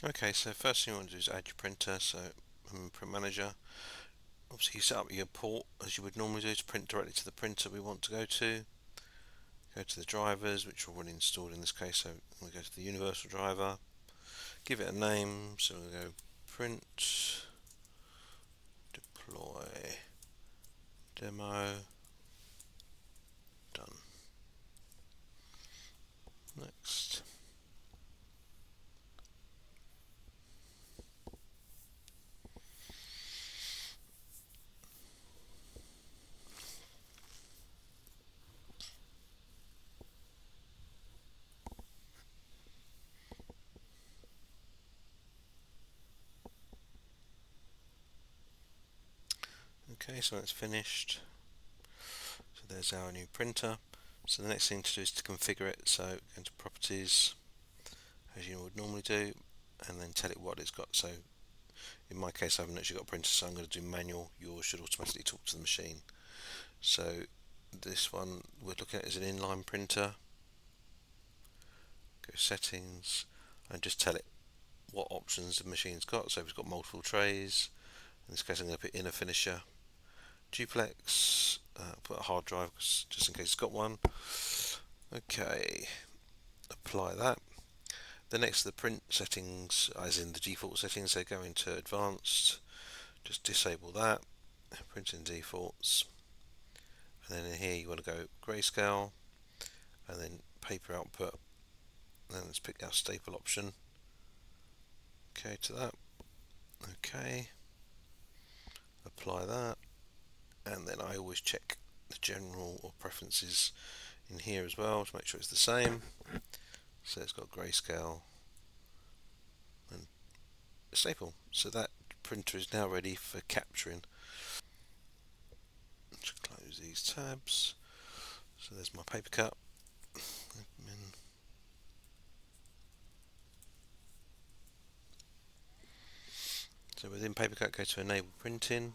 Okay, so first thing you want to do is add your printer. So Print Manager. Obviously, you set up your port as you would normally do to print directly to the printer we want to go to. Go to the drivers, which are already installed in this case. So we go to the universal driver. Give it a name. So we'll go print deploy demo. Done. Next. Okay, so that's finished. So there's our new printer. So the next thing to do is to configure it. So go into properties, as you would normally do, and then tell it what it's got. So in my case, I haven't actually got a printer, so I'm going to do manual. Yours should automatically talk to the machine. So this one we're looking at is an inline printer. Go settings and just tell it what options the machine's got. So if it's got multiple trays, in this case I'm going to put inner finisher, duplex, put a hard drive just in case it's got one. Okay, apply that. The next the print settings, as in the default settings, so go into advanced, just disable that, print in defaults, and then in here you want to go grayscale, and then paper output, and then let's pick our staple option. Okay to that. Okay, apply that, and then I always check the general or preferences in here as well to make sure it's the same. So it's got grayscale and staple. So that printer is now ready for capturing. Let's close these tabs. So there's my Papercut. So within Papercut, go to enable printing.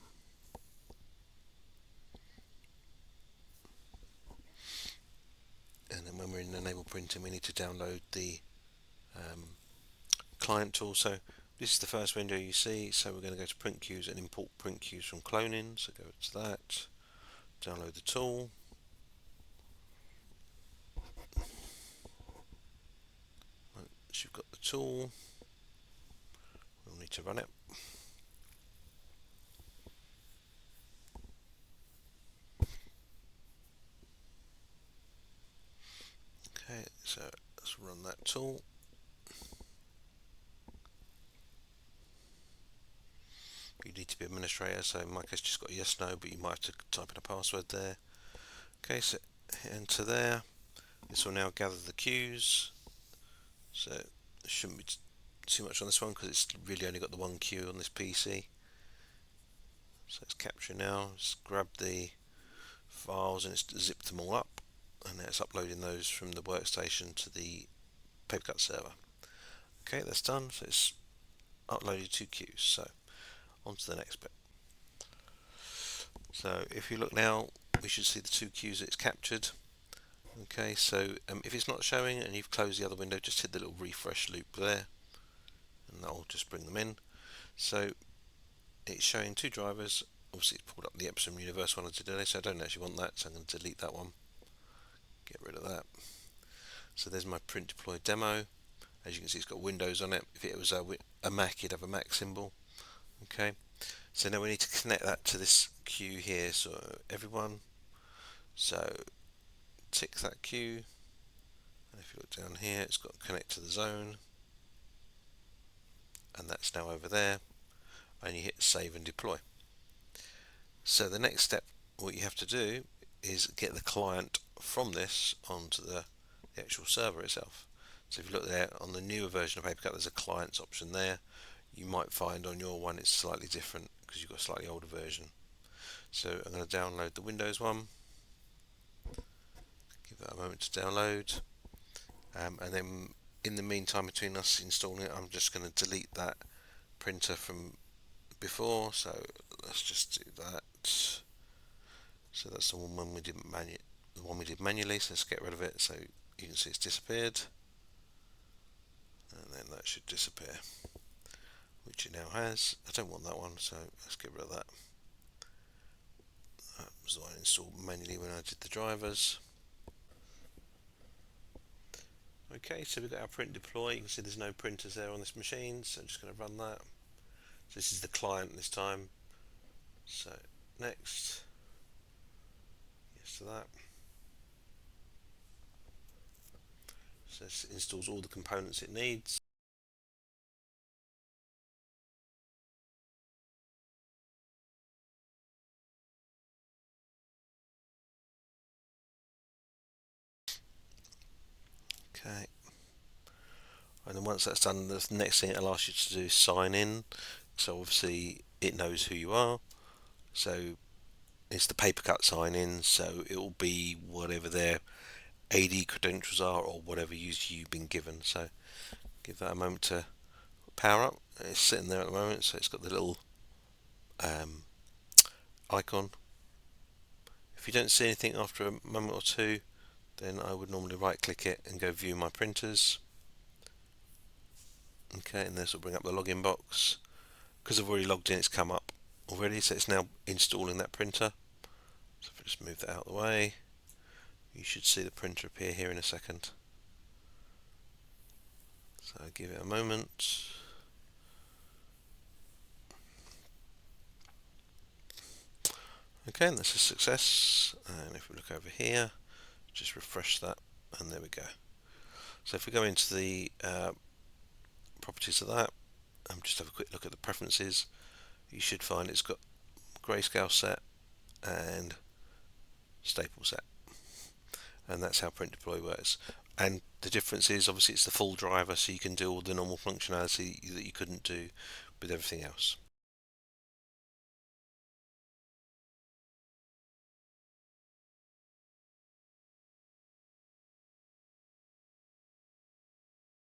And then when we're in enable printing, we need to download the client tool. So this is the first window you see. So we're going to go to print queues and import print queues from cloning. So go to that, download the tool. Once you've got the tool, we'll need to run it. Okay, so let's run that tool. You need to be administrator, so in my case just got a yes no, but you might have to type in a password there. Okay, so enter there. This will now gather the queues. So there shouldn't be too much on this one because it's really only got the one queue on this PC. So it's capture now. Just grab the files and it's zipped them all up, and now it's uploading those from the workstation to the Papercut server. Okay, that's done. So it's uploaded two queues. So on to the next bit. So if you look now, we should see the two queues that it's captured. Okay, so if it's not showing and you've closed the other window, just hit the little refresh loop there, and that'll just bring them in. So it's showing two drivers. Obviously, it's pulled up the Epsom Universe one I did earlier, so I don't actually want that, so I'm going to delete that one. Get rid of that. So there's my print deploy demo. As you can see, it's got Windows on it. If it was a Mac, you'd have a Mac symbol. Okay, so now we need to connect that to this queue here. So everyone, so tick that queue, and if you look down here, it's got connect to the zone, and that's now over there, and you hit save and deploy. So the next step, what you have to do is get the client from this onto the actual server itself. So if you look there on the newer version of Papercut, there's a clients option there. You might find on your one it's slightly different because you've got a slightly older version. So I'm going to download the Windows one. Give that a moment to download, and then in the meantime between us installing it, I'm just going to delete that printer from before. So let's just do that. So that's the one we didn't the one we did manually. So let's get rid of it. So you can see it's disappeared, and then that should disappear. which it now has. I don't want that one, so let's get rid of that. That was the one I installed manually when I did the drivers. Okay, so we've got our print deploy. You can see there's no printers there on this machine, so I'm just going to run that. So this is the client this time. So next, yes to that. So this installs all the components it needs. Okay, and then once that's done, the next thing it'll ask you to do is sign in. So obviously it knows who you are. So it's the Papercut sign in, so it will be whatever their AD credentials are or whatever you've been given. So give that a moment to power up. It's sitting there at the moment, so it's got the little um, icon. If you don't see anything after a moment or two, then I would normally right click it and go view my printers. Okay, and this will bring up the login box. Because I've already logged in, it's come up already, so it's now installing that printer. So if I just move that out of the way, you should see the printer appear here in a second. So give it a moment. Okay, and that's a success. And if we look over here, just refresh that, and there we go. So if we go into the properties of that, and just have a quick look at the preferences, you should find it's got grayscale set and staple set, and that's how print deploy works. And the difference is obviously it's the full driver, so you can do all the normal functionality that you couldn't do with everything else.